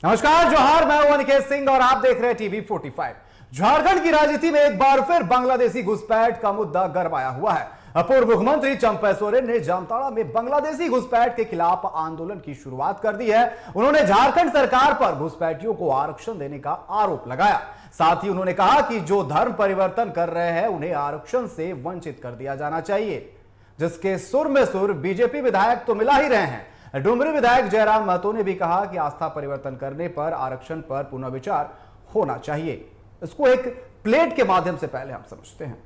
नमस्कार, जोहार। मैं हूं अनिकेत सिंह और आप देख रहे हैं टीवी 45। झारखंड की राजनीति में एक बार फिर बांग्लादेशी घुसपैठ का मुद्दा गरमाया हुआ है। पूर्व मुख्यमंत्री चंपा सोरेन ने जामताड़ा में बांग्लादेशी घुसपैठ के खिलाफ आंदोलन की शुरुआत कर दी है। उन्होंने झारखंड सरकार पर घुसपैठियों को आरक्षण देने का आरोप लगाया। साथ ही उन्होंने कहा कि जो धर्म परिवर्तन कर रहे हैं उन्हें आरक्षण से वंचित कर दिया जाना चाहिए, जिसके सुर में सुर बीजेपी विधायक तो मिला ही रहे हैं। डुमरी विधायक जयराम महतो ने भी कहा कि आस्था परिवर्तन करने पर आरक्षण पर पुनर्विचार होना चाहिए। इसको एक प्लेट के माध्यम से पहले हम समझते हैं।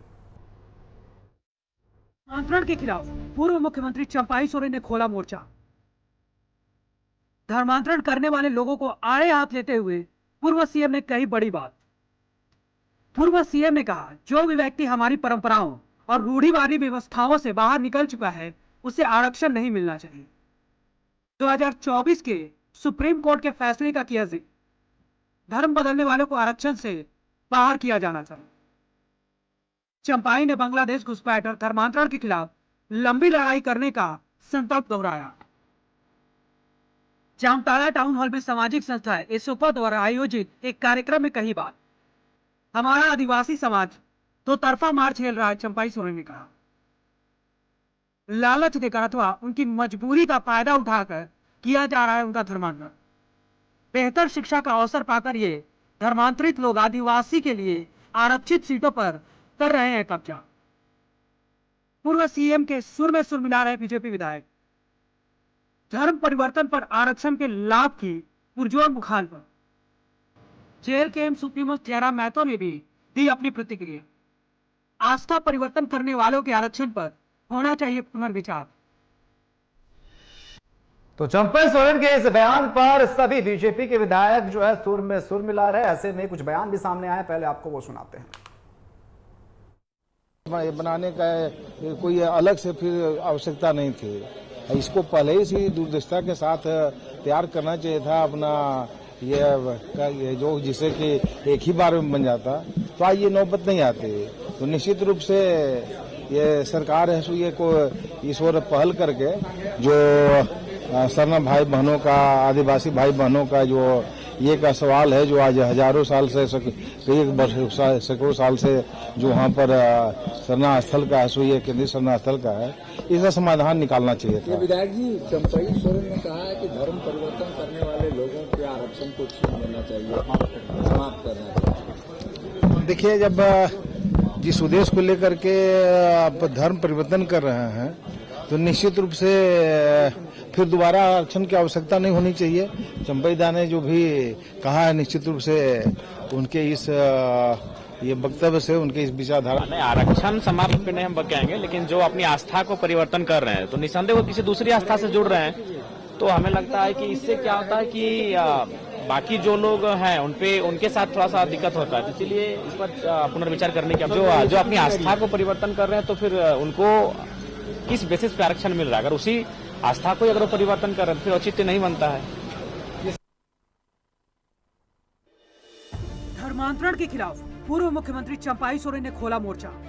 धर्मांतरण के खिलाफ पूर्व मुख्यमंत्री चंपाई सोरेन ने खोला मोर्चा। धर्मांतरण करने वाले लोगों को आड़े हाथ लेते हुए पूर्व सीएम ने कही बड़ी बात। पूर्व सीएम ने कहा, जो भी व्यक्ति हमारी परंपराओं और रूढ़िवादी व्यवस्थाओं से बाहर निकल चुका है उसे आरक्षण नहीं मिलना चाहिए। 2024 के सुप्रीम कोर्ट के फैसले का किया जिक्र। धर्म बदलने वालों को आरक्षण से बाहर किया जाना चाहिए। चंपाई ने बांग्लादेश घुसपैठ और धर्मांतरण के खिलाफ लंबी लड़ाई करने का संकल्प दोहराया। जामताड़ा टाउन हॉल में सामाजिक संस्था एसोपा द्वारा आयोजित एक कार्यक्रम में कही बात। हमारा आदिवासी समाज दो तरफा मार झेल रहा है, चंपाई सोरेन ने कहा। लालच देकर अथवा उनकी मजबूरी का फायदा उठाकर किया जा रहा है उनका धर्मांतरण। बेहतर शिक्षा का अवसर पाकर ये धर्मांतरित लोग आदिवासी के लिए आरक्षित सीटों पर कर रहे हैं कब्जा। पूर्व सीएम के सुर में सुर मिला रहे बीजेपी विधायक। धर्म परिवर्तन पर आरक्षण के लाभ की पुरजोर मुखालफत। जेल के सुप्रीमो जयराम महतो ने भी दी अपनी प्रतिक्रिया। आस्था परिवर्तन करने वालों के आरक्षण पर होना चाहिए पुनर्विचार। तो चंपा सोरेन के इस बयान पर सभी बीजेपी के विधायक जो है सुर में सुर मिला रहे। ऐसे में कुछ बयान भी सामने आए, पहले आपको वो सुनाते हैं। बनाने का कोई अलग से फिर आवश्यकता नहीं थी। इसको पहले ही दूरदर्शिता के साथ तैयार करना चाहिए था अपना ये जो जिससे कि एक ही बार में बन जाता, तो आज ये नौबत नहीं आती। तो निश्चित रूप से ये सरकार है ये को इस ओर पहल करके जो सरना भाई बहनों का, आदिवासी भाई बहनों का जो ये का सवाल है, जो आज हजारों साल से सैकड़ों साल से जो वहाँ पर सरना स्थल का है, सो ये केंद्रीय सरना स्थल का है, इसका समाधान निकालना चाहिए था। विधायक जी, चंपाई सोरेन ने कहा है कि धर्म परिवर्तन करने वाले लोगों के आरक्षण को छीन लेना चाहिए, समाप्त करना चाहिए। देखिए, जब जिस उद्देश्य को लेकर के आप धर्म परिवर्तन कर रहे हैं तो निश्चित रूप से फिर दोबारा आरक्षण की आवश्यकता नहीं होनी चाहिए। चंपाई दा ने जो भी कहा है, निश्चित रूप से उनके इस ये वक्तव्य से, उनके इस विचारधारा नहीं, आरक्षण समाप्त पे नहीं हम कहेंगे, लेकिन जो अपनी आस्था को परिवर्तन कर रहे हैं तो निसंदेह वो किसी दूसरी आस्था से जुड़ रहे हैं। तो हमें लगता है कि इससे क्या होता है कि बाकी जो लोग हैं उनके साथ थोड़ा सा दिक्कत होता है। इसलिए इस पर पुनर्विचार करने की जो अपनी आस्था को परिवर्तन कर रहे हैं तो फिर उनको किस बेसिस पे आरक्षण मिल रहा है। अगर उसी आस्था को अगर परिवर्तन कर रहे हैं फिर औचित्य नहीं बनता है। धर्मांतरण के खिलाफ पूर्व मुख्यमंत्री चंपाई सोरेन ने खोला मोर्चा।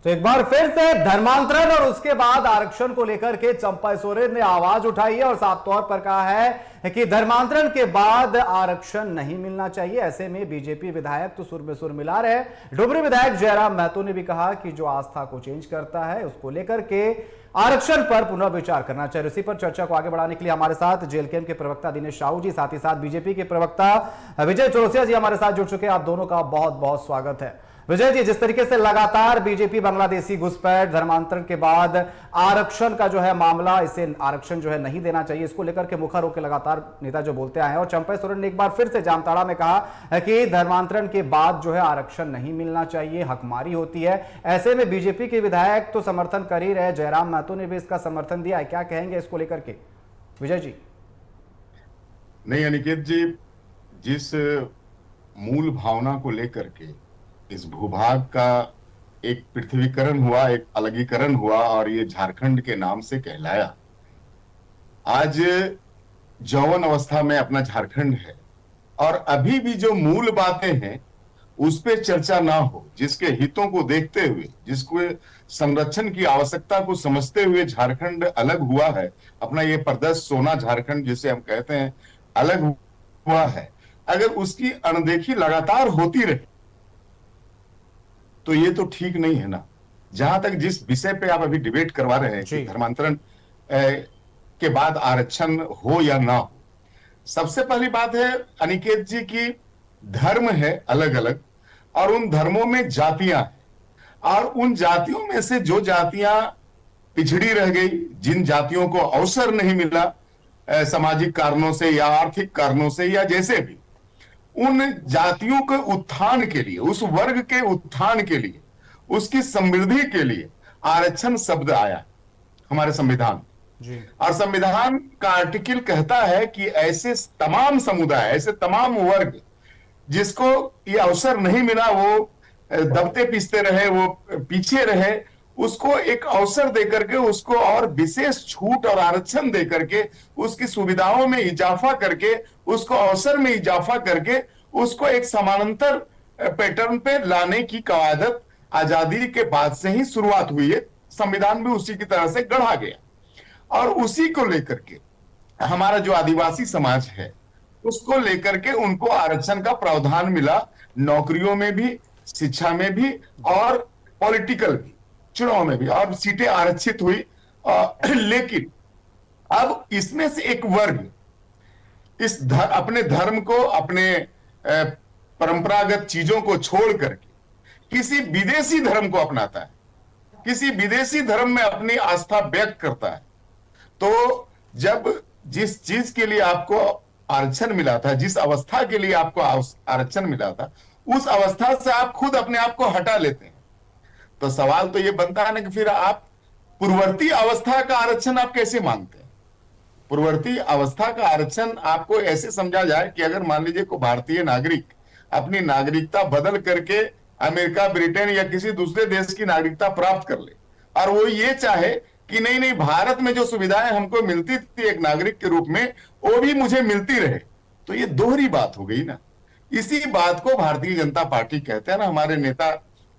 तो एक बार फिर से धर्मांतरण और उसके बाद आरक्षण को लेकर के चंपा सोरेन ने आवाज उठाई है और साफ तौर पर कहा है कि धर्मांतरण के बाद आरक्षण नहीं मिलना चाहिए। ऐसे में बीजेपी विधायक तो सुर में सुर मिला रहे। डुमरी विधायक जयराम महतो ने भी कहा कि जो आस्था को चेंज करता है उसको लेकर के आरक्षण पर पुनर्विचार करना चाहिए। इसी पर चर्चा को आगे बढ़ाने के लिए हमारे साथ जेएलकेएम के प्रवक्ता दिनेश साहू जी, साथ ही साथ बीजेपी के प्रवक्ता विजय चौरसिया जी हमारे साथ जुड़ चुके हैं। आप दोनों का बहुत बहुत स्वागत है। विजय जी, जिस तरीके से लगातार बीजेपी बांग्लादेशी घुसपैठ, धर्मांतरण के बाद आरक्षण का जो है मामला, इसे आरक्षण जो है नहीं देना चाहिए, इसको लेकर के मुखर होकर लगातार नेता जो बोलते आए हैं, और चंपा सोरेन ने एक बार फिर से जामताड़ा में कहा कि धर्मांतरण के बाद जो है आरक्षण नहीं मिलना चाहिए, हकमारी होती है। ऐसे में बीजेपी के विधायक तो समर्थन कर ही रहे, जयराम महतो ने भी इसका समर्थन दिया है। क्या कहेंगे इसको लेकर के विजय जी? नहीं अनिकेत जी, जिस मूल भावना को लेकर के इस भूभाग का एक पृथ्वीकरण हुआ, एक अलगीकरण हुआ और ये झारखंड के नाम से कहलाया। आज यौवन अवस्था में अपना झारखंड है और अभी भी जो मूल बातें हैं उस पे चर्चा ना हो, जिसके हितों को देखते हुए, जिसको संरक्षण की आवश्यकता को समझते हुए झारखंड अलग हुआ है, अपना ये प्रदेश सोना झारखंड जिसे हम कहते हैं अलग हुआ है, अगर उसकी अनदेखी लगातार होती रहे तो ये तो ठीक नहीं है ना। जहां तक जिस विषय पे आप अभी डिबेट करवा रहे हैं कि धर्मांतरण के बाद आरक्षण हो या ना हो, सबसे पहली बात है अनिकेत जी की धर्म है अलग अलग और उन धर्मों में जातियां हैं और उन जातियों में से जो जातियां पिछड़ी रह गई, जिन जातियों को अवसर नहीं मिला सामाजिक कारणों से या आर्थिक कारणों से या जैसे भी, उन जातियों के उत्थान के लिए, उस वर्ग के उत्थान के लिए, उसकी समृद्धि के लिए आरक्षण शब्द आया हमारे संविधान जी। और संविधान का आर्टिकल कहता है कि ऐसे तमाम समुदाय, ऐसे तमाम वर्ग जिसको ये अवसर नहीं मिला, वो दबते पीसते रहे, वो पीछे रहे, उसको एक अवसर देकर के, उसको और विशेष छूट और आरक्षण देकर के, उसकी सुविधाओं में इजाफा करके, उसको अवसर में इजाफा करके, उसको एक समानांतर पैटर्न पे लाने की कवायदत आजादी के बाद से ही शुरुआत हुई है। संविधान भी उसी की तरह से गढ़ा गया और उसी को लेकर के हमारा जो आदिवासी समाज है उसको लेकर के उनको आरक्षण का प्रावधान मिला, नौकरियों में भी, शिक्षा में भी और पॉलिटिकल भी, चुनाव में भी, और सीटें आरक्षित हुई। लेकिन अब इसमें से एक वर्ग अपने धर्म को, अपने परंपरागत चीजों को छोड़ करके किसी विदेशी धर्म को अपनाता है, किसी विदेशी धर्म में अपनी आस्था व्यक्त करता है। तो जब जिस चीज के लिए आपको आरक्षण मिला था, जिस अवस्था के लिए आपको आरक्षण मिला था, उस अवस्था से आप खुद अपने आप को हटा लेते हैं, तो सवाल तो ये बनता है ना कि फिर आप पूर्ववर्ती अवस्था का आरक्षण आप कैसे मानते हैं? पूर्ववर्ती अवस्था का आरक्षण आपको ऐसे समझा जाए कि अगर मान लीजिए को भारतीय नागरिक अपनी नागरिकता बदल करके अमेरिका, ब्रिटेन या किसी दूसरे देश की नागरिकता प्राप्त कर ले और वो ये चाहे कि नहीं नहीं, भारत में जो सुविधाएं हमको मिलती थी एक नागरिक के रूप में, वो भी मुझे मिलती रहे, तो ये दोहरी बात हो गई ना। इसी बात को भारतीय जनता पार्टी कहते हैं ना, हमारे नेता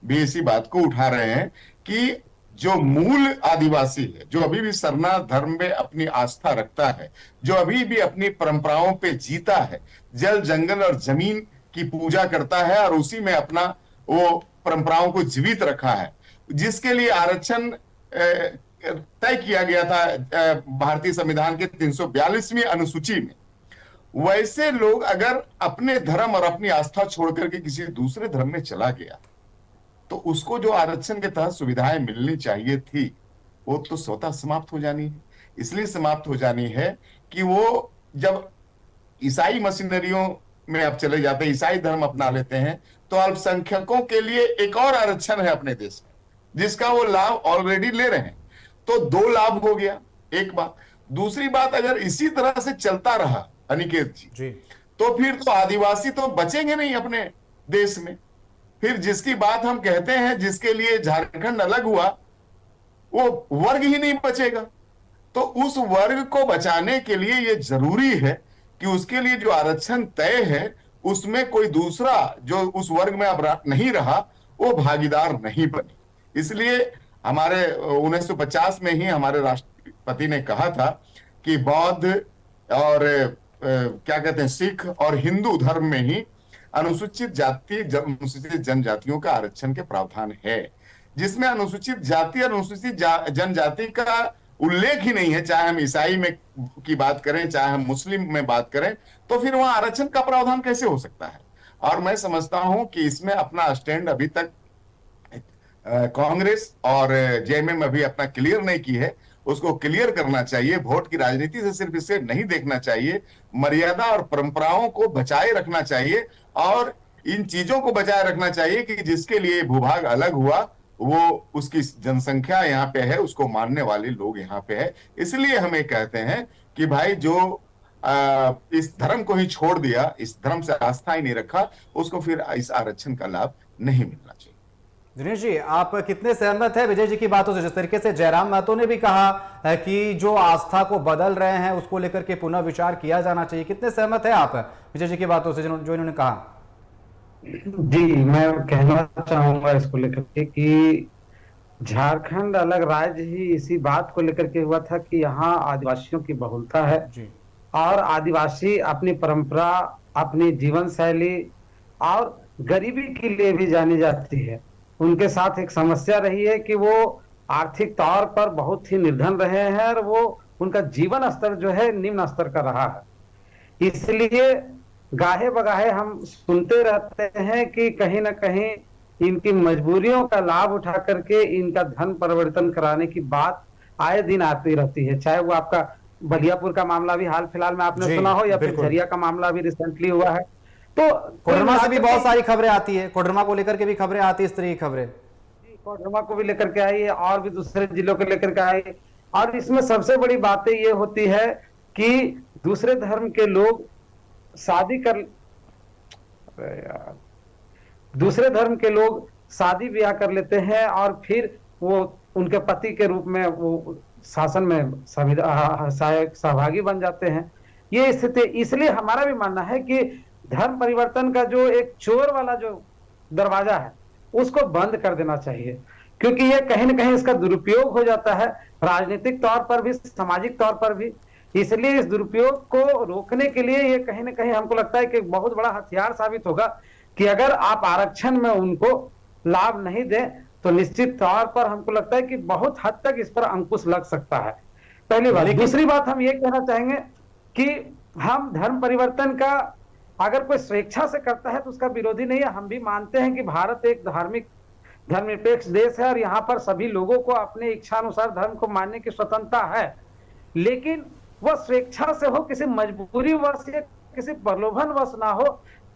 भी इसी बात को उठा रहे हैं कि जो मूल आदिवासी है, जो अभी भी सरना धर्म में अपनी आस्था रखता है, जो अभी भी अपनी परंपराओं पे जीता है, जल जंगल और जमीन की पूजा करता है और उसी में अपना वो परंपराओं को जीवित रखा है, जिसके लिए आरक्षण तय किया गया था भारतीय संविधान के 342वीं अनुसूची में, वैसे लोग अगर अपने धर्म और अपनी आस्था छोड़ करके किसी दूसरे धर्म में चला गया तो उसको जो आरक्षण के तहत सुविधाएं मिलनी चाहिए थी वो तो स्वतः समाप्त हो जानी है। इसलिए समाप्त हो जानी है कि वो जब ईसाई मशीनरियों में आप चले जाते हैं, ईसाई धर्म अपना लेते हैं, तो अल्पसंख्यकों के लिए एक और आरक्षण है अपने देश में जिसका वो लाभ ऑलरेडी ले रहे हैं। तो दो लाभ हो गया, एक बात। दूसरी बात, अगर इसी तरह से चलता रहा अनिकेत जी, तो फिर तो आदिवासी तो बचेंगे नहीं अपने देश में। फिर जिसकी बात हम कहते हैं, जिसके लिए झारखंड अलग हुआ, वो वर्ग ही नहीं बचेगा। तो उस वर्ग को बचाने के लिए ये जरूरी है कि उसके लिए जो आरक्षण तय है उसमें कोई दूसरा जो उस वर्ग में अब नहीं रहा वो भागीदार नहीं बने। इसलिए हमारे 1950 में ही हमारे राष्ट्रपति ने कहा था कि बौद्ध और क्या कहते हैं, सिख और हिंदू धर्म में ही अनुसूचित जाति, अनुसूचित जनजातियों का आरक्षण के प्रावधान है, जिसमें अनुसूचित जाति और अनुसूचित जनजाति का उल्लेख ही नहीं है। चाहे हम ईसाई में की बात करें, चाहे हम मुस्लिम में बात करें, तो फिर वहां आरक्षण का प्रावधान कैसे हो सकता है? और मैं समझता हूं कि इसमें अपना स्टैंड अभी तक कांग्रेस और जेएमएम अभी अपना क्लियर नहीं की है, उसको क्लियर करना चाहिए। वोट की राजनीति से सिर्फ इसे नहीं देखना चाहिए, मर्यादा और परंपराओं को बचाए रखना चाहिए और इन चीजों को बचाए रखना चाहिए कि जिसके लिए भूभाग अलग हुआ वो उसकी जनसंख्या यहाँ पे है, उसको मानने वाले लोग यहाँ पे है। इसलिए हमें कहते हैं कि भाई जो इस धर्म को ही छोड़ दिया, इस धर्म से आस्था ही नहीं रखा, उसको फिर इस आरक्षण का लाभ नहीं मिलना चाहिए। दिनेश जी, आप कितने सहमत हैं विजय जी की बातों से? जिस तरीके से जयराम महतो ने भी कहा है कि जो आस्था को बदल रहे हैं उसको लेकर के पुनः विचार किया जाना चाहिए, कितने सहमत हैं आप विजय जी की बातों से जो इन्होंने कहा? जी, मैं कहना चाहूंगा इसको लेकर के कि झारखंड अलग राज्य ही इसी बात को लेकर के हुआ था कि यहाँ आदिवासियों की बहुलता है जी। और आदिवासी अपनी परंपरा, अपनी जीवन शैली और गरीबी के लिए भी जानी जाती है। उनके साथ एक समस्या रही है कि वो आर्थिक तौर पर बहुत ही निर्धन रहे हैं और वो उनका जीवन स्तर जो है निम्न स्तर का रहा है। इसलिए गाहे बगाहे हम सुनते रहते हैं कि कहीं ना कहीं इनकी मजबूरियों का लाभ उठा करके इनका धन परिवर्तन कराने की बात आए दिन आती रहती है। चाहे वो आपका बलियापुर का मामला भी हाल फिलहाल में आपने सुना हो या फिर झरिया का मामला भी रिसेंटली हुआ है। तो कोडरमा से भी बहुत सारी खबरें आती है, कोडरमा को लेकर के भी खबरें आती है, इस तरह की खबरें कोडरमा को भी लेकर के आई है और भी दूसरे जिलों को लेकर के आई। और इसमें सबसे बड़ी बातें ये होती है कि दूसरे धर्म के लोग शादी कर, अरे यार, दूसरे धर्म के लोग शादी ब्याह कर लेते हैं और फिर वो उनके पति के रूप में वो शासन में सहभागी बन जाते हैं। ये स्थिति, इसलिए हमारा भी मानना है कि धर्म परिवर्तन का जो एक चोर वाला जो दरवाजा है उसको बंद कर देना चाहिए, क्योंकि ये कहीं ना कहीं इसका दुरुपयोग हो जाता है राजनीतिक तौर पर भी, सामाजिक तौर पर भी। इसलिए इस दुरुपयोग को रोकने के लिए ये कहीं ना कहीं हमको लगता है कि बहुत बड़ा हथियार साबित होगा कि अगर आप आरक्षण में उनको लाभ नहीं दें तो निश्चित तौर पर हमको लगता है कि बहुत हद तक इस पर अंकुश लग सकता है, पहली बात। दूसरी बात हम ये कहना चाहेंगे कि हम धर्म परिवर्तन का अगर कोई स्वेच्छा से करता है तो उसका विरोधी नहीं है। हम भी मानते हैं कि भारत एक धार्मिक धर्मनिरपेक्ष देश है और यहाँ पर सभी लोगों को अपने इच्छानुसार धर्म को मानने की स्वतंत्रता है, लेकिन वह स्वेच्छा से हो, किसी मजबूरी वश या किसी प्रलोभन वश ना हो,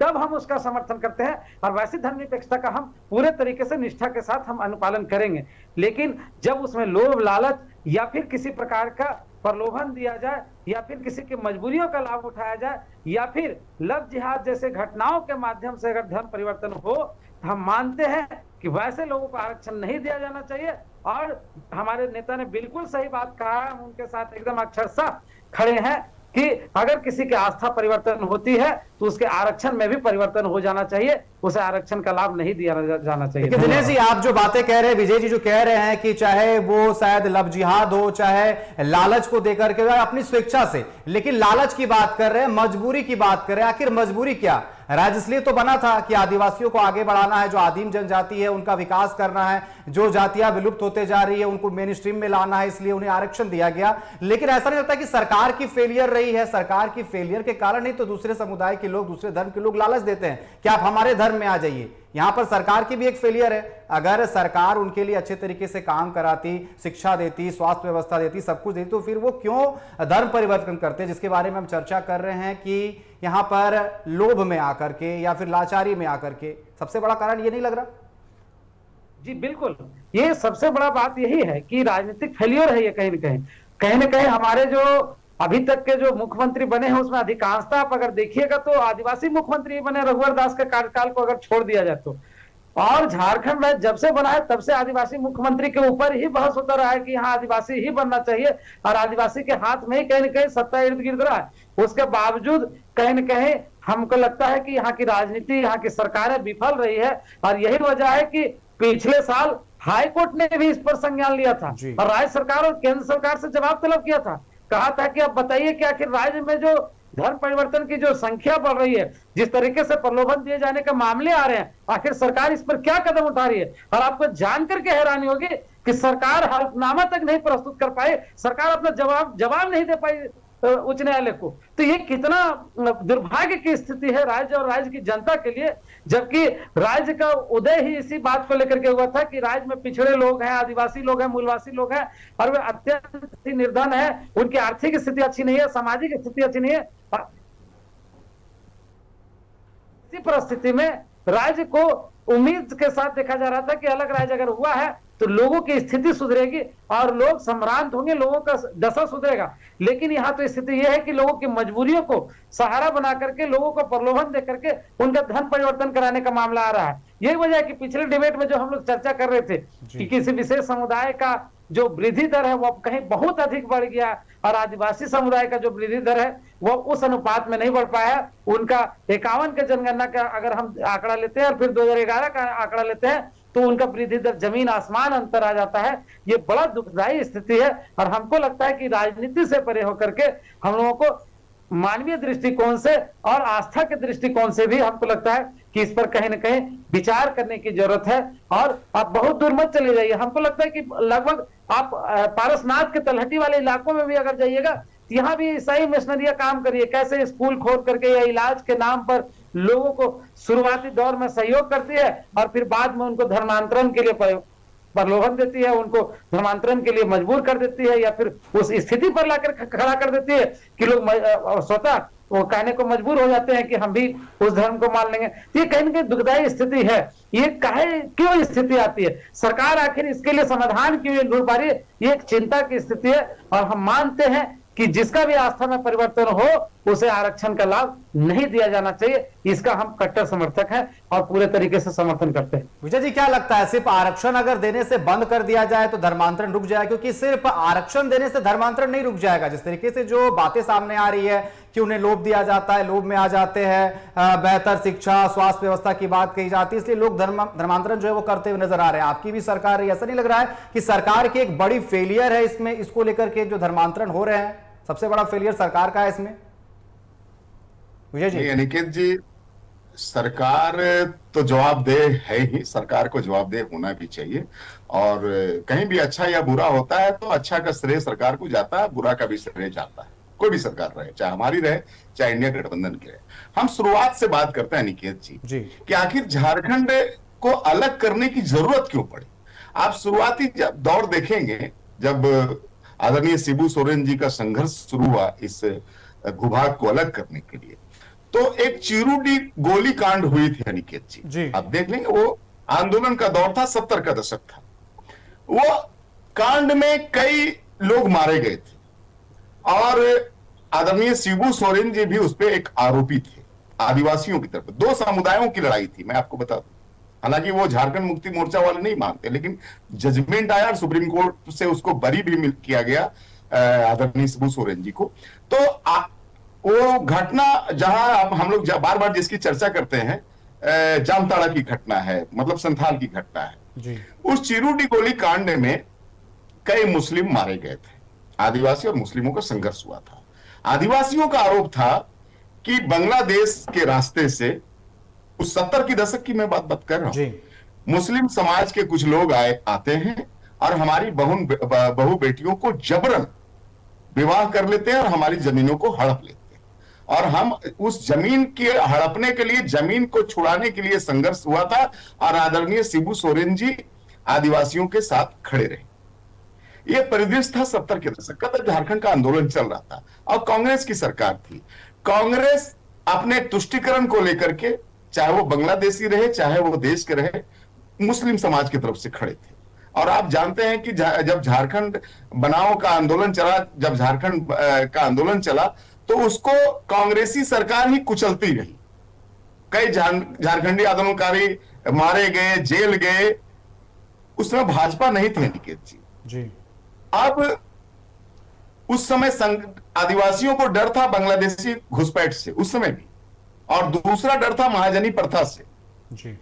तब हम उसका समर्थन करते हैं। और वैसी धर्मनिरपेक्षता का हम पूरे तरीके से निष्ठा के साथ हम अनुपालन करेंगे। लेकिन जब उसमें लोभ लालच या फिर किसी प्रकार का प्रलोभन दिया जाए या फिर किसी की मजबूरियों का लाभ उठाया जाए या फिर लव जिहाद जैसे घटनाओं के माध्यम से अगर धर्म परिवर्तन हो, तो हम मानते हैं कि वैसे लोगों को आरक्षण नहीं दिया जाना चाहिए। और हमारे नेता ने बिल्कुल सही बात कहा है, हम उनके साथ एकदम अक्षरशः खड़े हैं कि अगर किसी की आस्था परिवर्तन होती है तो उसके आरक्षण में भी परिवर्तन हो जाना चाहिए, उसे आरक्षण का लाभ नहीं दिया जाना चाहिए। दिनेश जी, आप जो बातें कह रहे हैं, विजय जी जो कह रहे हैं कि चाहे वो शायद लव जिहाद हो, चाहे लालच को देकर के अपनी स्वेच्छा से, लेकिन लालच की बात कर रहे हैं, मजबूरी की बात कर रहे हैं। आखिर मजबूरी क्या? राज्य इसलिए तो बना था कि आदिवासियों को आगे बढ़ाना है, जो आदिम जनजाति है उनका विकास करना है, जो जातियां विलुप्त होते जा रही है उनको मेन स्ट्रीम में लाना है, इसलिए उन्हें आरक्षण दिया गया। लेकिन ऐसा नहीं लगता कि सरकार की फेलियर रही है? सरकार की फेलियर के कारण ही तो दूसरे समुदाय के लोग, दूसरे धर्म के लोग लालच देते हैं कि आप हमारे धर्म में आ जाइए। यहां पर सरकार की भी एक फेलियर है। अगर सरकार उनके लिए अच्छे तरीके से काम कराती, शिक्षा देती, स्वास्थ्य व्यवस्था देती, सब कुछ देती, तो फिर वो क्यों धर्म परिवर्तन करते, जिसके बारे में हम चर्चा कर रहे हैं कि यहां पर लोभ में आकर के या फिर लाचारी में आकर के। सबसे बड़ा कारण ये नहीं लग रहा? जी बिल्कुल, ये सबसे बड़ा बात यही है कि राजनीतिक फेलियर है ये। कहीं ना कहीं हमारे जो अभी तक के जो मुख्यमंत्री बने हैं उसमें अधिकांशता आप अगर देखिएगा तो आदिवासी मुख्यमंत्री बने। रघुवर दास के कार्यकाल को अगर छोड़ दिया जाए तो, और झारखंड राज्य जब से बना है तब से आदिवासी मुख्यमंत्री के ऊपर ही बहस होता रहा है कि यहाँ आदिवासी ही बनना चाहिए और आदिवासी के हाथ में ही कहीं न कहीं सत्ता इर्द गिर्द रहा है। उसके बावजूद कहीं न कहीं हमको लगता है कि यहाँ की राजनीति, यहाँ की सरकारें विफल रही है। और यही वजह है कि पिछले साल हाईकोर्ट ने भी इस पर संज्ञान लिया था और राज्य सरकार और केंद्र सरकार से जवाब तलब किया था। कहा था कि अब बताइए कि आखिर राज्य में जो धर्म परिवर्तन की जो संख्या बढ़ रही है, जिस तरीके से प्रलोभन दिए जाने के मामले आ रहे हैं, आखिर सरकार इस पर क्या कदम उठा रही है? और आपको जानकर के हैरानी होगी कि सरकार हलफनामा तक नहीं प्रस्तुत कर पाई, सरकार अपना जवाब नहीं दे पाई उच्च न्यायालय को। तो ये कितना दुर्भाग्य की स्थिति है राज्य और राज्य की जनता के लिए, जबकि राज्य का उदय ही इसी बात को लेकर के हुआ था कि राज्य में पिछड़े लोग हैं, आदिवासी लोग हैं, मूलवासी लोग हैं और वे अत्यंत निर्धन है, उनकी आर्थिक स्थिति अच्छी नहीं है, सामाजिक स्थिति अच्छी नहीं है। इसी परिस्थिति में राज्य को उम्मीद के साथ देखा जा रहा था कि अलग राज्य अगर हुआ है तो लोगों की स्थिति सुधरेगी और लोग संभ्रांत होंगे, लोगों का दशा सुधरेगा। लेकिन यहाँ तो स्थिति यह है कि लोगों की मजबूरियों को सहारा बना करके, लोगों को प्रलोभन दे करके उनका धन परिवर्तन कराने का मामला आ रहा है। यही वजह है कि पिछले डिबेट में जो हम लोग चर्चा कर रहे थे कि किसी विशेष समुदाय का जो वृद्धि दर है वो कहीं बहुत अधिक बढ़ गया और आदिवासी समुदाय का जो वृद्धि दर है वो उस अनुपात में नहीं बढ़ पाया। उनका 51 के जनगणना का अगर हम आंकड़ा लेते हैं और फिर 2011 का आंकड़ा लेते हैं तो उनका वृद्धि दर जमीन आसमान अंतर आ जाता है। ये बड़ा दुखदायी स्थिति है और हमको लगता है कि राजनीति से परे होकर के हम लोगों को मानवीय दृष्टिकोण से और आस्था के दृष्टिकोण से भी हमको लगता है कि इस पर कहीं ना कहीं विचार करने की जरूरत है। और आप बहुत दूर मत चले जाइए, हमको लगता है कि लगभग आप पारसनाथ के तलहटी वाले इलाकों में भी अगर जाइएगा तो यहाँ भी ईसाई मिशनरियां काम करिए, कैसे स्कूल खोल करके या इलाज के नाम पर लोगों को शुरुआती दौर में सहयोग करती है और फिर बाद में उनको धर्मांतरण के लिए प्रलोभन देती है, उनको धर्मांतरण के लिए मजबूर कर देती है या फिर उस स्थिति पर लाकर खड़ा कर देती है कि लोग स्वतः वो कहने को मजबूर हो जाते हैं कि हम भी उस धर्म को मान लेंगे। ये कहीं ना कहीं दुखदायी स्थिति है। ये क्यों स्थिति आती है, सरकार आखिर इसके लिए समाधान क्यों ढूंढ पा रही है, ये एक चिंता की स्थिति है। और हम मानते हैं कि जिसका भी आस्था में परिवर्तन हो उसे आरक्षण का लाभ नहीं दिया जाना चाहिए, इसका हम कट्टर समर्थक हैं और पूरे तरीके से समर्थन करते हैं। विजय जी क्या लगता है, सिर्फ आरक्षण अगर देने से बंद कर दिया जाए तो धर्मांतरण रुक जाए? क्योंकि सिर्फ आरक्षण देने से धर्मांतरण नहीं रुक जाएगा। जिस तरीके से जो बातें सामने आ रही है कि उन्हें लोभ दिया जाता है, लोभ में आ जाते हैं, बेहतर शिक्षा स्वास्थ्य व्यवस्था की बात कही जाती है, इसलिए लोग धर्मांतरण जो है वो करते हुए नजर आ रहे हैं। आपकी भी सरकार है, ऐसा नहीं लग रहा है कि सरकार की एक बड़ी फेलियर है इसमें, इसको लेकर के जो धर्मांतरण हो रहे हैं सबसे बड़ा फेलियर सरकार का है इसमें? विजय जी। अनिकेत जी, सरकार तो जवाबदेह है ही, सरकार को जवाबदेह होना भी चाहिए। और कहीं भी अच्छा या बुरा होता है तो अच्छा का श्रेय सरकार को जाता है, बुरा का भी श्रेय जाता है। कोई भी सरकार रहे, चाहे हमारी रहे चाहे इंडिया गठबंधन की रहे। हम शुरुआत से बात करते हैं अनिकेत जी कि आखिर झारखंड को अलग करने की जरूरत क्यों पड़ी। आप शुरुआती जब दौर देखेंगे, जब आदरणीय शिबू सोरेन जी का संघर्ष शुरू हुआ इस भूभाग को अलग करने के लिए, तो एक चिरूडी गोली कांड हुई थी अनिकेत जी। आप देख लेंगे, वो आंदोलन का दौर था, 70 का दशक था। वो कांड में कई लोग मारे गए थे और आदरणीय शिबू सोरेन जी भी उस पर एक आरोपी थे। आदिवासियों की तरफ 2 समुदायों की लड़ाई थी, मैं आपको बता दूं। हालांकि वो झारखंड मुक्ति मोर्चा वाले नहीं मानते, लेकिन जजमेंट आया और सुप्रीम कोर्ट से उसको बरी भी किया गया आदरणीय शिबू सोरेन जी को। तो वो घटना जहां हम लोग बार बार जिसकी चर्चा करते हैं, जामताड़ा की घटना है, मतलब संथाल की घटना है। उस चिरूडी गोली कांड में कई मुस्लिम मारे गए थे, आदिवासी और मुस्लिमों का संघर्ष हुआ था। आदिवासियों का आरोप था कि बांग्लादेश के रास्ते से, उस 70 की दशक की मैं बात कर रहा हूं, मुस्लिम समाज के कुछ लोग आते हैं और हमारी बहू बेटियों को जबरन विवाह कर लेते हैं और हमारी जमीनों को हड़प लेते हैं। और हम उस जमीन के हड़पने के लिए, जमीन को छुड़ाने के लिए संघर्ष हुआ था और आदरणीय शिबू सोरेन जी आदिवासियों के साथ खड़े रहे। यह परिदृश्य था 70 के दशक का, तब झारखंड का आंदोलन चल रहा था और कांग्रेस की सरकार थी। कांग्रेस अपने तुष्टिकरण को लेकर के, चाहे वो बांग्लादेशी रहे चाहे वो देश के रहे, मुस्लिम समाज की तरफ से खड़े थे। और आप जानते हैं कि जब झारखंड बनाओ का आंदोलन चला, जब झारखंड का आंदोलन चला तो उसको कांग्रेसी सरकार ही कुचलती रही। कई झारखंडी आंदोलनकारी मारे गए, जेल गए। उस समय भाजपा नहीं थे अनिकेत जी। अब उस समय आदिवासियों को डर था बांग्लादेशी घुसपैठ से, उस समय भी, और दूसरा डर था महाजनी प्रथा से,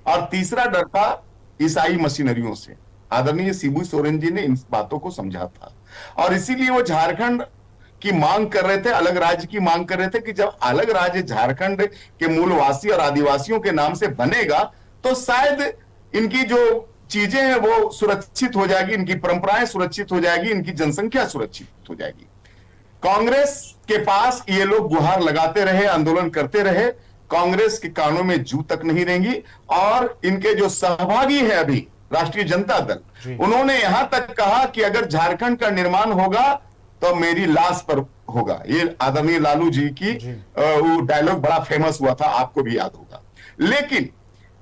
और तीसरा डर था ईसाई मशीनरियों से। आदरणीय शिबू सोरेन जी ने इन बातों को समझा था और इसीलिए वो झारखंड की मांग कर रहे थे, अलग राज्य की मांग कर रहे थे कि जब अलग राज्य झारखंड के मूलवासी और आदिवासियों के नाम से बनेगा तो शायद इनकी जो चीजें हैं वो सुरक्षित हो जाएगी, इनकी परंपराएं सुरक्षित हो जाएगी, इनकी जनसंख्या सुरक्षित हो जाएगी। कांग्रेस के पास ये लोग गुहार लगाते रहे, आंदोलन करते रहे, कांग्रेस के कानों में जू तक नहीं रहेंगी। और इनके जो सहभागी है अभी राष्ट्रीय जनता दल, उन्होंने यहां तक कहा कि अगर झारखंड का निर्माण होगा तो मेरी लाश पर होगा। ये आदरणीय लालू जी की वो डायलॉग बड़ा फेमस हुआ था, आपको भी याद होगा। लेकिन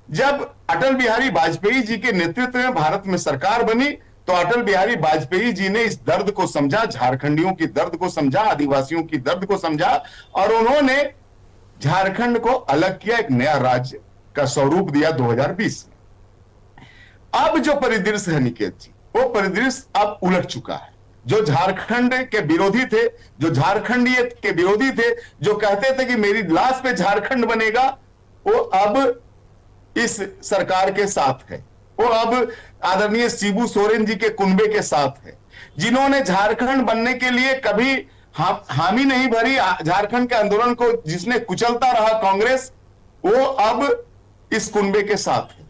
जब अटल बिहारी वाजपेयी जी के नेतृत्व में भारत में सरकार बनी तो अटल बिहारी वाजपेयी जी ने इस दर्द को समझा, झारखंडियों की दर्द को समझा, आदिवासियों की दर्द को समझा, और उन्होंने झारखंड को अलग किया, एक नया राज्य का स्वरूप दिया 2020 में। अब जो परिदृश्य है निकेत जी, वो परिदृश्य अब उलट चुका है। जो झारखंड के विरोधी थे, जो झारखंडियत के विरोधी थे, जो कहते थे कि मेरी लाश पे झारखंड बनेगा, वो अब इस सरकार के साथ है। वो अब आदरणीय शिबू सोरेन जी के कुनबे के साथ है, जिन्होंने झारखंड बनने के लिए कभी हामी नहीं भरी। झारखंड के आंदोलन को जिसने कुचलता रहा कांग्रेस, वो अब इस कुनबे के साथ है।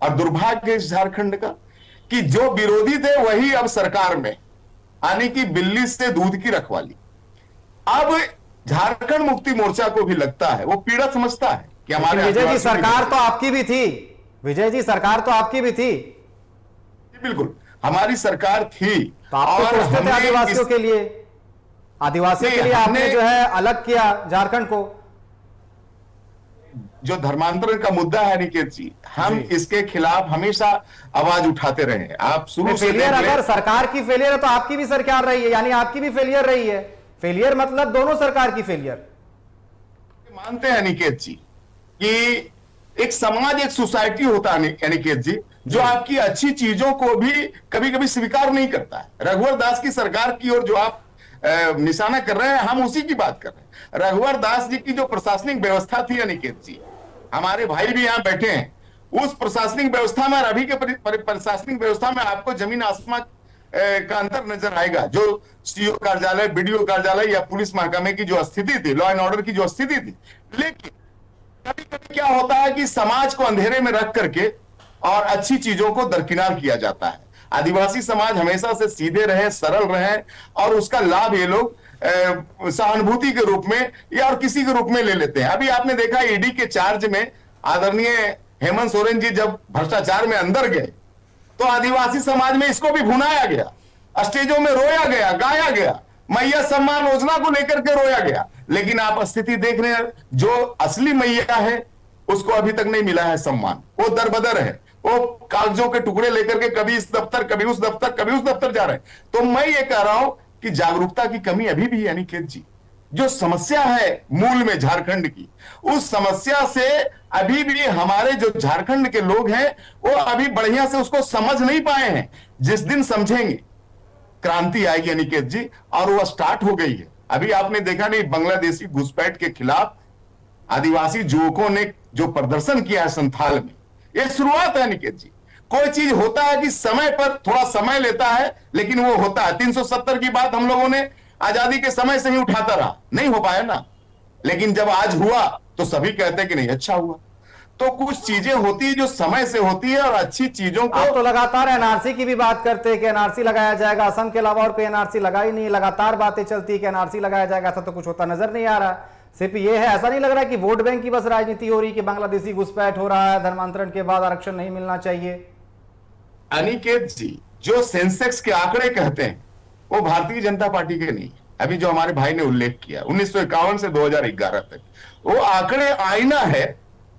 और दुर्भाग्य इस झारखंड का कि जो विरोधी थे वही अब सरकार में, यानी कि बिल्ली से दूध की रखवाली। अब झारखंड मुक्ति मोर्चा को भी लगता है, वो पीड़ा समझता है कि हमारे विजय जी सरकार तो आपकी भी थी, विजय जी सरकार तो आपकी भी थी। बिल्कुल हमारी सरकार थी, तो आप तो सोचते थे आदिवासियों के लिए, आदिवासियों के लिए आपने जो है अलग किया झारखंड को। जो धर्मांतरण का मुद्दा है निकेत जी, हम इसके खिलाफ हमेशा आवाज उठाते रहे। आप शुरू से फेलियर, अगर सरकार की फेलियर है तो आपकी भी सरकार रही है, यानी आपकी भी फेलियर रही है। फेलियर मतलब दोनों सरकार की फेलियर। मानते हैं निकेत जी कि एक समाज, एक सोसाइटी होता है निकेत जी, जो आपकी अच्छी चीजों को भी कभी कभी स्वीकार नहीं करता है। रघुवर दास की सरकार की ओर जो आप निशाना कर रहे हैं, हम उसी की बात कर रहे हैं। रघुवर दास जी की जो प्रशासनिक व्यवस्था थी अनिकेत जी, हमारे भाई भी यहां बैठे हैं, उस प्रशासनिक व्यवस्था में, अभी के प्रशासनिक व्यवस्था में आपको जमीन आसमान का अंतर नजर आएगा। जो सीओ कार्यालय, बीडीओ कार्यालय या पुलिस महकमे की जो स्थिति थी, लॉ एंड ऑर्डर की जो स्थिति थी, लेकिन कभी कभी क्या होता है कि समाज को अंधेरे में रख करके और अच्छी चीजों को दरकिनार किया जाता है। आदिवासी समाज हमेशा से सीधे रहे, सरल रहे, और उसका लाभ ये लोग सहानुभूति के रूप में या और किसी के रूप में ले लेते हैं। अभी आपने देखा ईडी के चार्ज में आदरणीय हेमंत सोरेन जी जब भ्रष्टाचार में अंदर गए, तो आदिवासी समाज में इसको भी भुनाया गया, स्टेजों में रोया गया, गाया गया, मैया सम्मान योजना को लेकर के रोया गया। लेकिन आप स्थिति देख रहे हैं, जो असली मैया है उसको अभी तक नहीं मिला है सम्मान। वो दरबदर है, वो कागजों के टुकड़े लेकर के कभी इस दफ्तर, कभी उस दफ्तर, कभी उस दफ्तर जा रहे हैं। तो मैं ये कह रहा हूं कि जागरूकता की कमी अभी भी है अनिकेत जी। जो समस्या है मूल में झारखंड की, उस समस्या से अभी भी हमारे जो झारखंड के लोग हैं वो अभी बढ़िया से उसको समझ नहीं पाए हैं। जिस दिन समझेंगे, क्रांति आएगी अनिकेत जी, और वो स्टार्ट हो गई है। अभी आपने देखा नहीं, बांग्लादेशी घुसपैठ के खिलाफ आदिवासी युवकों ने जो प्रदर्शन किया है संथाल में, ये शुरुआत है अनिकेत जी। कोई चीज होता है कि समय पर थोड़ा समय लेता है, लेकिन वो होता है। 370 की बात हम लोगों ने आजादी के समय से ही उठाता रहा, नहीं हो पाया ना, लेकिन जब आज हुआ तो सभी कहते हैं कि नहीं अच्छा हुआ। तो कुछ चीजें होती है जो समय से होती है, और अच्छी चीजों को। आप तो लगातार एनआरसी की भी बात करते हैं कि एनआरसी लगाया जाएगा, असम के अलावा और कोई एनआरसी लगा ही नहीं। लगातार बातें चलती है कि एनआरसी लगाया जाएगा, ऐसा तो कुछ होता नजर नहीं आ रहा। सिर्फ ये है, ऐसा नहीं लग रहा कि वोट बैंक की बस राजनीति हो रही कि बांग्लादेशी घुसपैठ हो रहा है, धर्मांतरण के बाद आरक्षण नहीं मिलना चाहिए। अनिकेत जी, जो सेंसेक्स के आंकड़े कहते हैं वो भारतीय जनता पार्टी के नहीं। अभी जो हमारे भाई ने उल्लेख किया 1951 से 2011 तक, वो आंकड़े आईना है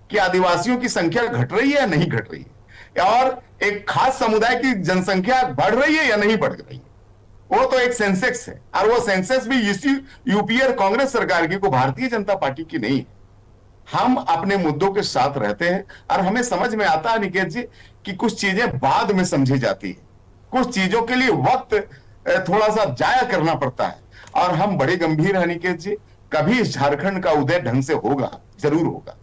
कि आदिवासियों की संख्या घट रही है या नहीं घट रही है, और एक खास समुदाय की जनसंख्या बढ़ रही है या नहीं बढ़ रही है। वो तो एक सेंसेक्स है, और वो सेंसेक्स भी इसी यूपीए और कांग्रेस सरकार की, को भारतीय जनता पार्टी की नहीं है। हम अपने मुद्दों के साथ रहते हैं, और हमें समझ में आता है निकेत जी कि कुछ चीजें बाद में समझी जाती है, कुछ चीजों के लिए वक्त थोड़ा सा जाया करना पड़ता है, और हम बड़े गंभीर हैं निकेत जी। कभी झारखंड का उदय ढंग से होगा, जरूर होगा।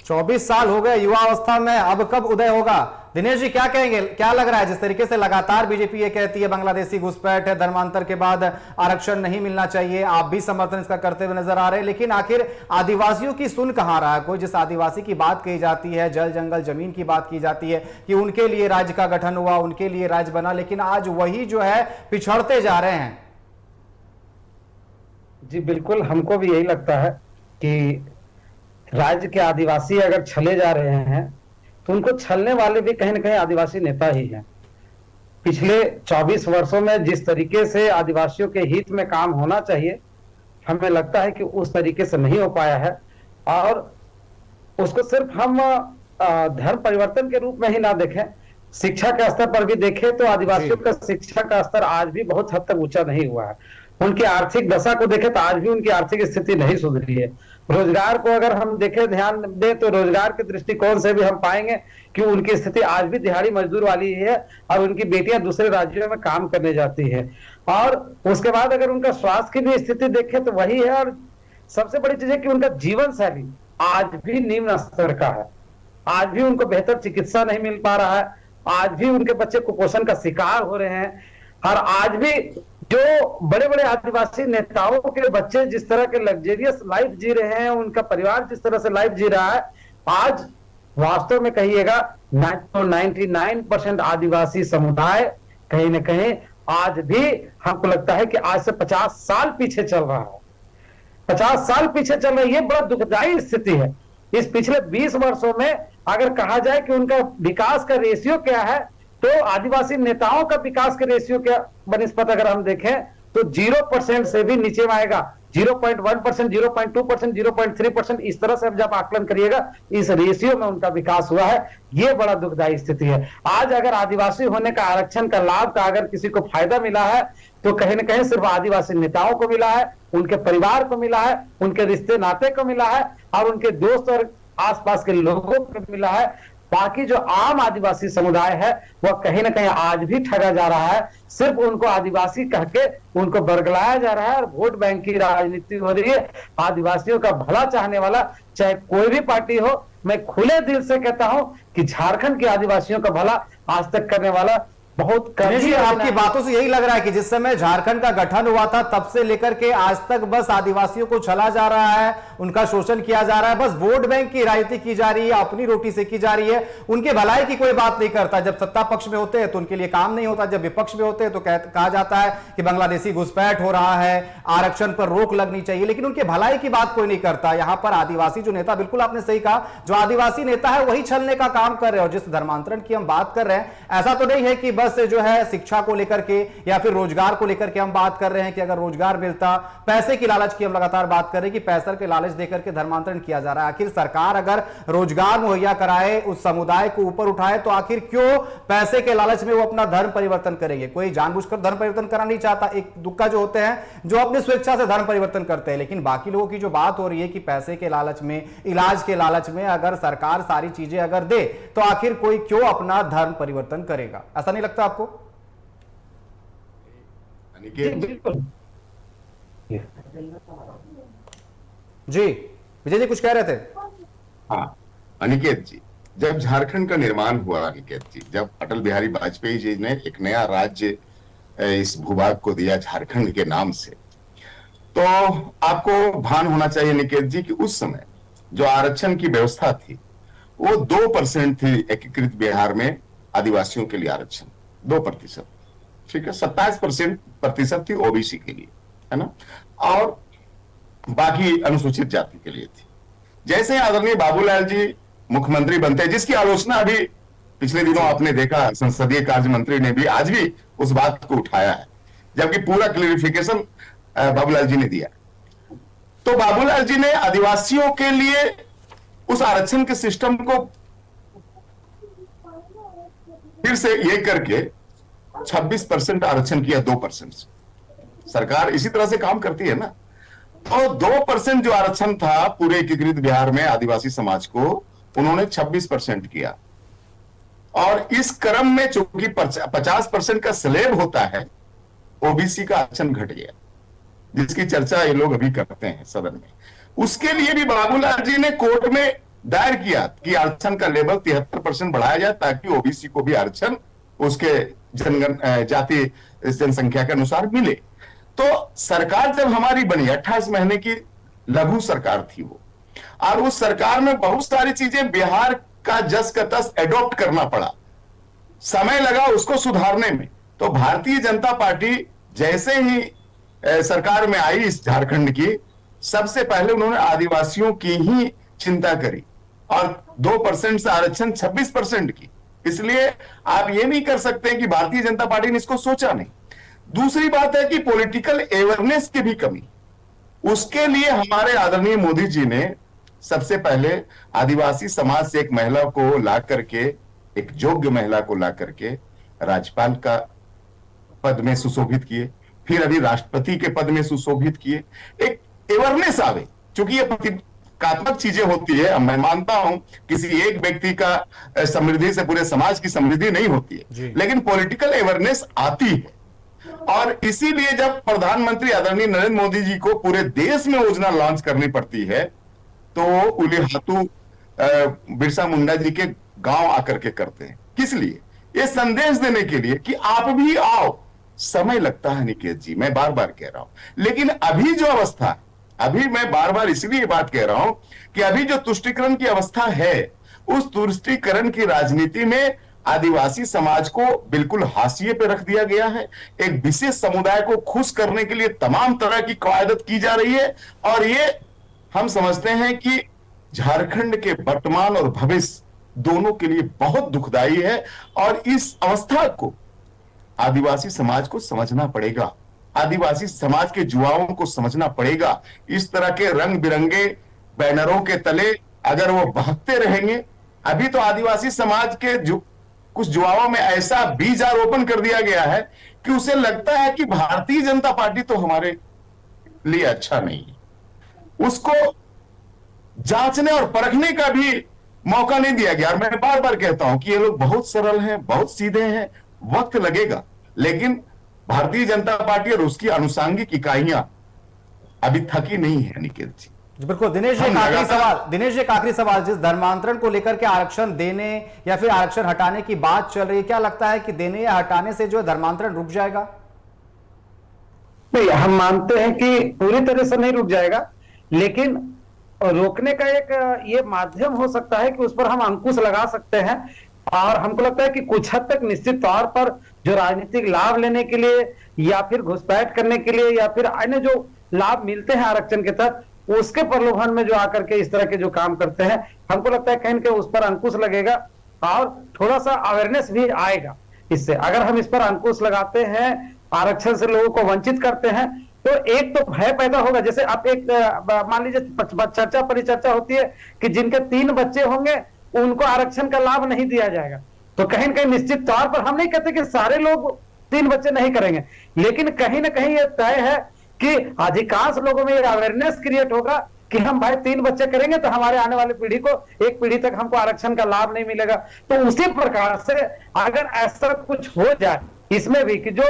24 साल हो गए युवा अवस्था में, अब कब उदय होगा? दिनेश जी क्या कहेंगे, क्या लग रहा है? जिस तरीके से लगातार बीजेपी ये कहती है बांग्लादेशी घुसपैठ है, धर्मांतर के बाद आरक्षण नहीं मिलना चाहिए, आप भी समर्थन इसका करते हुए नजर आ रहे हैं, लेकिन आखिर आदिवासियों की सुन कहां रहा है कोई? जिस आदिवासी की बात कही जाती है, जल जंगल जमीन की बात की जाती है कि उनके लिए राज्य का गठन हुआ, उनके लिए राज्य बना, लेकिन आज वही जो है पिछड़ते जा रहे हैं। जी बिल्कुल, हमको भी यही लगता है कि राज्य के आदिवासी अगर छले जा रहे हैं तो उनको छलने वाले भी कहीं ना कहीं आदिवासी नेता ही हैं। पिछले 24 वर्षों में जिस तरीके से आदिवासियों के हित में काम होना चाहिए, हमें लगता है कि उस तरीके से नहीं हो पाया है, और उसको सिर्फ हम धर्म परिवर्तन के रूप में ही ना देखें, शिक्षा के स्तर पर भी देखें तो आदिवासियों का शिक्षा का स्तर आज भी बहुत हद तक ऊंचा नहीं हुआ है। उनकी आर्थिक दशा को देखें तो आज भी उनकी आर्थिक स्थिति नहीं सुधरी है। रोजगार को अगर हम देखें, ध्यान दें तो रोजगार के दृष्टिकोण से भी हम पाएंगे कि उनकी स्थिति आज भी दिहाड़ी मजदूर वाली है और उनकी बेटियां दूसरे राज्यों में काम करने जाती है। और उसके बाद अगर उनका स्वास्थ्य की भी स्थिति देखें तो वही है। और सबसे बड़ी चीज है कि उनका जीवन शैली आज भी निम्न स्तर का है। आज भी उनको बेहतर चिकित्सा नहीं मिल पा रहा है। आज भी उनके बच्चे कुपोषण का शिकार हो रहे हैं। और आज भी जो बड़े बड़े आदिवासी नेताओं के बच्चे जिस तरह के लग्जरियस लाइफ जी रहे हैं, उनका परिवार जिस तरह से लाइफ जी रहा है, आज वास्तव में कहिएगा 99% आदिवासी समुदाय कहीं ना कहीं आज भी हमको लगता है कि आज से 50 साल पीछे चल रहा है। 50 साल पीछे चल रही है। ये बड़ा दुखदायी स्थिति है। इस पिछले 20 वर्षों में अगर कहा जाए कि उनका विकास का रेशियो क्या है, तो आदिवासी नेताओं का विकास के रेशियो क्या बनिस्पत अगर हम देखें तो 0% से भी नीचे में आएगा। 0.1%, 0.2%, 0.3%, इस तरह से अब जब आकलन करिएगा इस रेशियो में उनका विकास हुआ है। ये बड़ा दुखदायी स्थिति है। आज अगर आदिवासी होने का, आरक्षण का लाभ का अगर किसी को फायदा मिला है तो कहीं ना कहीं सिर्फ आदिवासी नेताओं को मिला है, उनके परिवार को मिला है, उनके रिश्ते नाते को मिला है और उनके दोस्त और आसपास के लोगों को मिला है। बाकी जो आम आदिवासी समुदाय है वह कहीं ना कहीं आज भी ठगा जा रहा है। सिर्फ उनको आदिवासी कह के उनको बरगलाया जा रहा है और वोट बैंक की राजनीति हो रही है। आदिवासियों का भला चाहने वाला चाहे कोई भी पार्टी हो, मैं खुले दिल से कहता हूं कि झारखंड के आदिवासियों का भला आज तक करने वाला बहुत कम जी, ही आपकी बातों से यही लग रहा है कि जिस समय झारखंड का गठन हुआ था तब से लेकर के आज तक बस आदिवासियों को छला जा रहा है, उनका शोषण किया जा रहा है, बस वोट बैंक की राजनीति की जा रही है, अपनी रोटी सेकी जा रही है, उनके भलाई की कोई बात नहीं करता। जब सत्ता पक्ष में होते हैं तो उनके लिए काम नहीं होता, जब विपक्ष में होते हैं तो कहा जाता है कि बांग्लादेशी घुसपैठ हो रहा है, आरक्षण पर रोक लगनी चाहिए, लेकिन उनके भलाई की बात कोई नहीं करता। यहां पर आदिवासी जो नेता, बिल्कुल आपने सही कहा, जो आदिवासी नेता है वही छलने का काम कर रहे हैं। और जिस धर्मांतरण की हम बात कर रहे हैं, ऐसा तो नहीं है कि बस जो है शिक्षा को लेकर के या फिर रोजगार को लेकर के हम बात कर रहे हैं कि अगर रोजगार मिलता, पैसे की लालच की हम लगातार बात कर रहे हैं कि पैसे के लालच देकर के धर्मांतरण किया जा रहा है। आखिर सरकार अगर रोजगार मुहैया कराए, उस समुदाय को ऊपर उठाए, तो आखिर क्यों पैसे के लालच में वो अपना धर्म परिवर्तन करेंगे? कोई जानबूझकर धर्म परिवर्तन करना नहीं चाहता। एक दुक्का जो होते हैं जो अपनी स्वेच्छा से धर्म परिवर्तन करते हैं, लेकिन बाकी लोगों की जो बात हो रही है कि पैसे के लालच में, इलाज के लालच में अगर सरकार सारी चीजें अगर दे तो आखिर कोई क्यों अपना धर्म परिवर्तन करेगा? ऐसा नहीं लगता आपको? बिल्कुल जी, विजय जी कुछ कह रहे थे? हाँ अनिकेत जी, जब झारखंड का निर्माण हुआ अनिकेत जी, जब अटल बिहारी वाजपेयी जी ने एक नया राज्य इस भूभाग को दिया झारखंड के नाम से, तो आपको भान होना चाहिए अनिकेत जी कि उस समय जो आरक्षण की व्यवस्था थी वो 2% थी एकीकृत बिहार में आदिवासियों के लिए आरक्षण, 2%। ठीक है, 27% थी ओबीसी के लिए, है ना, और बाकी अनुसूचित जाति के लिए थी। जैसे आदरणीय बाबूलाल जी मुख्यमंत्री बनते, जिसकी आलोचना अभी पिछले दिनों आपने देखा, संसदीय कार्य मंत्री ने भी आज भी उस बात को उठाया है, जबकि पूरा क्लेरिफिकेशन बाबूलाल जी ने दिया। तो बाबूलाल जी ने आदिवासियों के लिए उस आरक्षण के सिस्टम को फिर से ये करके 26% आरक्षण किया 2% से। सरकार इसी तरह से काम करती है ना। तो 2% जो आरक्षण था पूरे एकीकृत बिहार में आदिवासी समाज को, उन्होंने 26% किया। और इस क्रम में चूंकि 50% का स्लेब होता है, ओबीसी का आरक्षण घट गया, जिसकी चर्चा ये लोग अभी करते हैं सदन में। उसके लिए भी बाबूलाल जी ने कोर्ट में दायर किया कि आरक्षण का लेवल 73% बढ़ाया जाए, ताकि ओबीसी को भी आरक्षण उसके जाति जनसंख्या के अनुसार मिले। तो सरकार जब हमारी बनी 28 महीने की लघु सरकार थी वो, और उस सरकार में बहुत सारी चीजें बिहार का जस का तस एडॉप्ट करना पड़ा, समय लगा उसको सुधारने में। तो भारतीय जनता पार्टी जैसे ही सरकार में आई इस झारखंड की, सबसे पहले उन्होंने आदिवासियों की ही चिंता करी और 2% से आरक्षण 26% की। इसलिए आप ये नहीं कर सकते कि भारतीय जनता पार्टी ने इसको सोचा नहीं। दूसरी बात है कि पॉलिटिकल अवेयरनेस की भी कमी, उसके लिए हमारे आदरणीय मोदी जी ने सबसे पहले आदिवासी समाज से एक महिला को ला करके एक योग्य महिला को ला करके राज्यपाल का पद में सुशोभित किए, फिर अभी राष्ट्रपति के पद में सुशोभित किए। एक अवेयरनेस आवे, क्योंकि ये प्रतीकात्मक चीजें होती है। मैं मानता हूं किसी एक व्यक्ति का समृद्धि से पूरे समाज की समृद्धि नहीं होती है, लेकिन पॉलिटिकल अवेयरनेस आती है। और इसीलिए जब प्रधानमंत्री आदरणीय नरेंद्र मोदी जी को पूरे देश में योजना लॉन्च करनी पड़ती है, तो उलिहातू बिरसा मुंडा जी के गांव आकर के करते हैं। किस लिए? ये संदेश देने के लिए कि आप भी आओ। समय लगता है निकेत जी, मैं बार बार कह रहा हूं, लेकिन अभी जो अवस्था है, अभी मैं बार बार इसलिए बात कह रहा हूं कि अभी जो तुष्टीकरण की अवस्था है, उस तुष्टीकरण की राजनीति में आदिवासी समाज को बिल्कुल हाशिए पे रख दिया गया है। एक विशेष समुदाय को खुश करने के लिए तमाम तरह की कवायदत की जा रही है, और ये हम समझते हैं कि झारखंड के वर्तमान और भविष्य दोनों के लिए बहुत दुखदाई है। और इस अवस्था को आदिवासी समाज को समझना पड़ेगा, आदिवासी समाज के युवाओं को समझना पड़ेगा। इस तरह के रंग बिरंगे बैनरों के तले अगर वो बहकते रहेंगे, अभी तो आदिवासी समाज के कुछ युवाओं में ऐसा बीज आरोपण कर दिया गया है कि उसे लगता है कि भारतीय जनता पार्टी तो हमारे लिए अच्छा नहीं है। उसको जांचने और परखने का भी मौका नहीं दिया गया। और मैं बार बार कहता हूं कि ये लोग बहुत सरल हैं, बहुत सीधे हैं, वक्त लगेगा, लेकिन भारतीय जनता पार्टी और उसकी अनुषांगिक इकाइयां अभी थकी नहीं है निकेत जी। बिल्कुल। दिनेश जी, एक आखिरी सवाल, जिस धर्मांतरण को लेकर के आरक्षण देने या फिर आरक्षण हटाने की बात चल रही है, क्या लगता है कि देने या हटाने से जो धर्मांतरण रुक जाएगा? नहीं, हम मानते हैं कि पूरी तरह से नहीं रुक जाएगा, लेकिन रोकने का एक ये माध्यम हो सकता है कि उस पर हम अंकुश लगा सकते हैं। और हमको लगता है कि कुछ हद तक निश्चित तौर पर जो राजनीतिक लाभ लेने के लिए या फिर घुसपैठ करने के लिए या फिर अन्य जो लाभ मिलते हैं आरक्षण के तहत, उसके प्रलोभन में जो आकर के इस तरह के जो काम करते हैं, हमको लगता है कहीं न कहीं उस पर अंकुश लगेगा और थोड़ा सा अवेयरनेस भी आएगा इससे। अगर हम इस पर अंकुश लगाते हैं, आरक्षण से लोगों को वंचित करते हैं, तो एक तो भय पैदा होगा। जैसे आप एक मान लीजिए चर्चा परिचर्चा होती है कि जिनके 3 बच्चे होंगे उनको आरक्षण का लाभ नहीं दिया जाएगा, तो कहीं न कहीं निश्चित तौर पर हम नहीं कहते कि सारे लोग 3 बच्चे नहीं करेंगे, लेकिन कहीं ना कहीं यह तय है कि अधिकांश लोगों में अवेयरनेस क्रिएट होगा कि हम भाई 3 बच्चे करेंगे तो हमारे आने वाली पीढ़ी को, एक पीढ़ी तक हमको आरक्षण का लाभ नहीं मिलेगा। तो उसी प्रकार से अगर ऐसा कुछ हो जाए इसमें भी कि जो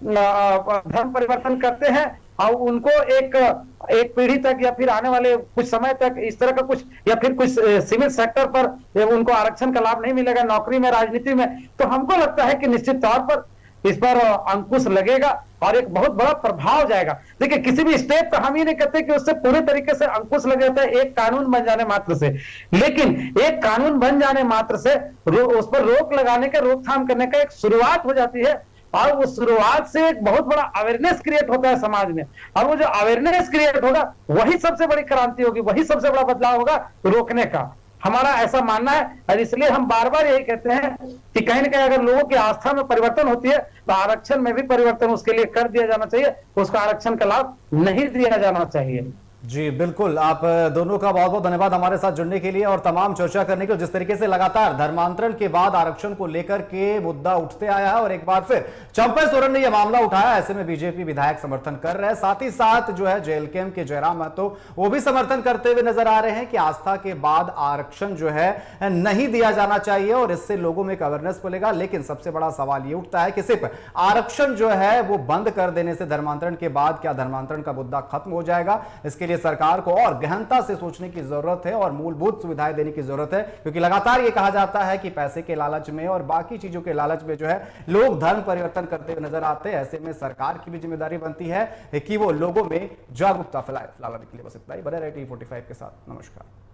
धर्म परिवर्तन करते हैं और उनको एक पीढ़ी तक या फिर आने वाले कुछ समय तक इस तरह का कुछ या फिर कुछ सिविल सेक्टर पर उनको आरक्षण का लाभ नहीं मिलेगा, नौकरी में, राजनीति में, तो हमको लगता है कि निश्चित तौर पर इस पर अंकुश लगेगा और एक बहुत बड़ा प्रभाव जाएगा। देखिए, किसी भी स्टेट पर हम ये नहीं कहते कि उससे पूरे तरीके से अंकुश लग जाता है एक कानून बन जाने मात्र से, लेकिन एक कानून बन जाने मात्र से उस पर रोक लगाने का, रोकथाम करने का एक शुरुआत हो जाती है और उस शुरुआत से एक बहुत बड़ा अवेयरनेस क्रिएट होता है समाज में। और वो जो अवेयरनेस क्रिएट होगा वही सबसे बड़ी क्रांति होगी, वही सबसे बड़ा बदलाव होगा रोकने का। हमारा ऐसा मानना है और इसलिए हम बार बार यही कहते हैं कि कहीं ना कहीं अगर लोगों की आस्था में परिवर्तन होती है तो आरक्षण में भी परिवर्तन उसके लिए कर दिया जाना चाहिए, उसका आरक्षण का लाभ नहीं दिया जाना चाहिए। जी बिल्कुल, आप दोनों का बहुत बहुत धन्यवाद हमारे साथ जुड़ने के लिए और तमाम चर्चा करने के लिए। जिस तरीके से लगातार धर्मांतरण के बाद आरक्षण को लेकर के मुद्दा उठते आया है और एक बार फिर चंपा सोरेन ने यह मामला उठाया, ऐसे में बीजेपी विधायक समर्थन कर रहे हैं, साथ ही साथ जो है जेएलकेएम के जयराम महतो वो भी समर्थन करते हुए नजर आ रहे हैं कि आस्था के बाद आरक्षण जो है नहीं दिया जाना चाहिए और इससे लोगों में एक अवेयरनेस मिलेगा। लेकिन सबसे बड़ा सवाल ये उठता है कि सिर्फ आरक्षण जो है वो बंद कर देने से धर्मांतरण के बाद क्या धर्मांतरण का मुद्दा खत्म हो जाएगा? इसके लिए सरकार को और गहनता से सोचने की जरूरत है और मूलभूत सुविधाएं देने की जरूरत है, क्योंकि लगातार यह कहा जाता है कि पैसे के लालच में और बाकी चीजों के लालच में जो है लोग धर्म परिवर्तन करते हुए नजर आते हैं। ऐसे में सरकार की भी जिम्मेदारी बनती है कि वो लोगों में जागरूकता फैलाए। फिलहाल के लिए बस इतना ही। बने रहे T45 के साथ। नमस्कार।